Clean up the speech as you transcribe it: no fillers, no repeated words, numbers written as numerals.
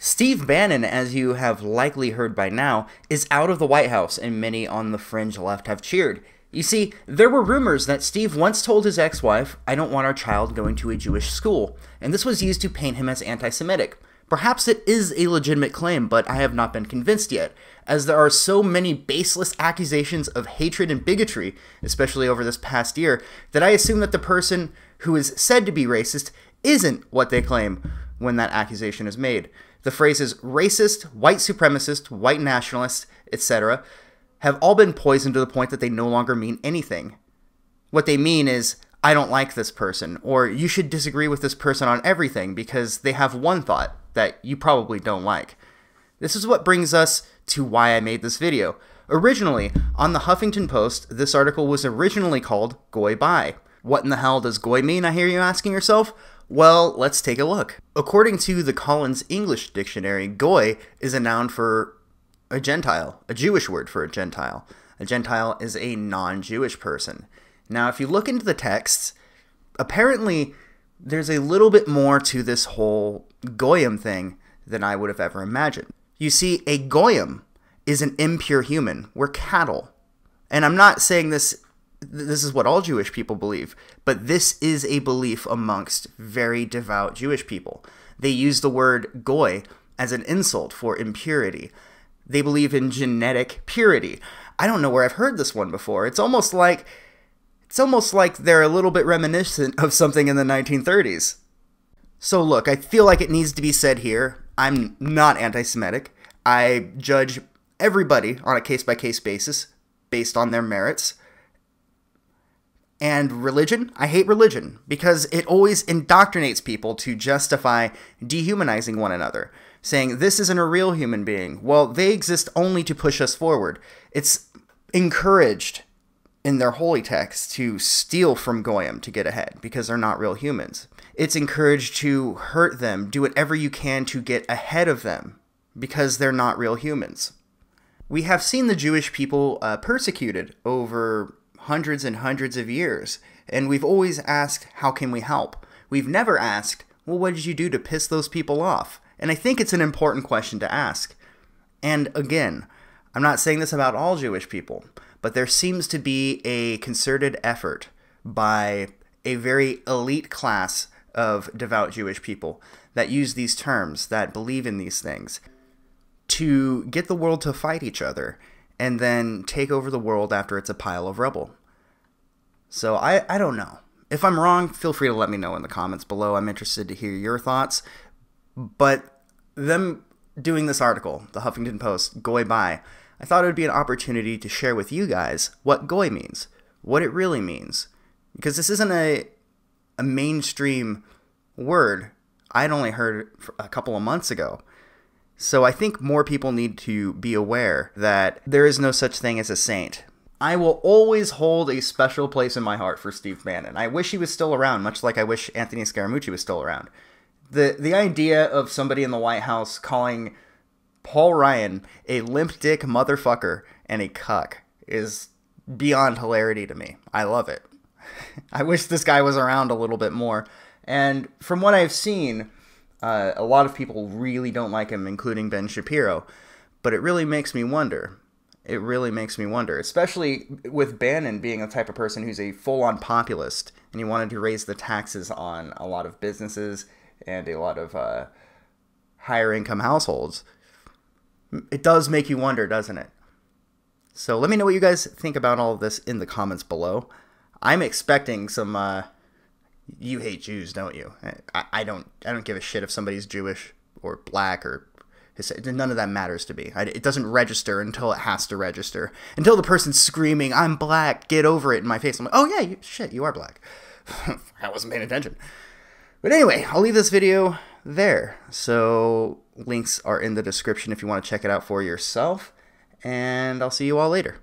Steve Bannon, as you have likely heard by now, is out of the White House, and many on the fringe left have cheered. You see, there were rumors that Steve once told his ex-wife, "I don't want our child going to a Jewish school," and this was used to paint him as anti-Semitic. Perhaps it is a legitimate claim, but I have not been convinced yet, as there are so many baseless accusations of hatred and bigotry, especially over this past year, that I assume that the person who is said to be racist isn't what they claim when that accusation is made. The phrases racist, white supremacist, white nationalist, etc. have all been poisoned to the point that they no longer mean anything. What they mean is, I don't like this person, or you should disagree with this person on everything because they have one thought that you probably don't like. This is what brings us to why I made this video. Originally, on the Huffington Post, this article was originally called Goy Bye. What in the hell does goy mean, I hear you asking yourself? Well, let's take a look. According to the Collins English Dictionary, goy is a noun for a Gentile, a Jewish word for a Gentile. A Gentile is a non-Jewish person. Now, if you look into the texts, apparently there's a little bit more to this whole goyim thing than I would have ever imagined. You see, a goyim is an impure human. We're cattle. And I'm not saying this is what all Jewish people believe, but this is a belief amongst very devout Jewish people. They use the word goy as an insult for impurity. They believe in genetic purity. I don't know where I've heard this one before. It's almost like they're a little bit reminiscent of something in the 1930s. So look, I feel like it needs to be said here, I'm not anti-Semitic. I judge everybody on a case-by-case basis based on their merits. And religion, I hate religion because it always indoctrinates people to justify dehumanizing one another, saying this isn't a real human being. Well, they exist only to push us forward. It's encouraged in their holy texts to steal from goyim to get ahead because they're not real humans. It's encouraged to hurt them, do whatever you can to get ahead of them because they're not real humans. We have seen the Jewish people persecuted over hundreds and hundreds of years, and we've always asked, how can we help? We've never asked, well, what did you do to piss those people off? And I think it's an important question to ask. And again, I'm not saying this about all Jewish people, but there seems to be a concerted effort by a very elite class of devout Jewish people that use these terms, that believe in these things, to get the world to fight each other and then take over the world after it's a pile of rubble. So I don't know. If I'm wrong, feel free to let me know in the comments below. I'm interested to hear your thoughts. But them doing this article, the Huffington Post, Goy Bye, I thought it would be an opportunity to share with you guys what goy means, what it really means. Because this isn't a mainstream word. I'd only heard it a couple of months ago. So I think more people need to be aware that there is no such thing as a saint. I will always hold a special place in my heart for Steve Bannon. I wish he was still around, much like I wish Anthony Scaramucci was still around. The idea of somebody in the White House calling Paul Ryan a limp dick motherfucker and a cuck is beyond hilarity to me. I love it. I wish this guy was around a little bit more. And from what I've seen, a lot of people really don't like him, including Ben Shapiro. But it really makes me wonder. It really makes me wonder, especially with Bannon being the type of person who's a full-on populist, and he wanted to raise the taxes on a lot of businesses and a lot of higher-income households. It does make you wonder, doesn't it? So let me know what you guys think about all of this in the comments below. I'm expecting some... you hate Jews, don't you? I don't give a shit if somebody's Jewish or black or none of that matters to me. It doesn't register until it has to register. Until the person's screaming, "I'm black, get over it," in my face. I'm like, oh yeah, shit, you are black. I wasn't paying attention. But anyway, I'll leave this video there. So links are in the description if you want to check it out for yourself. And I'll see you all later.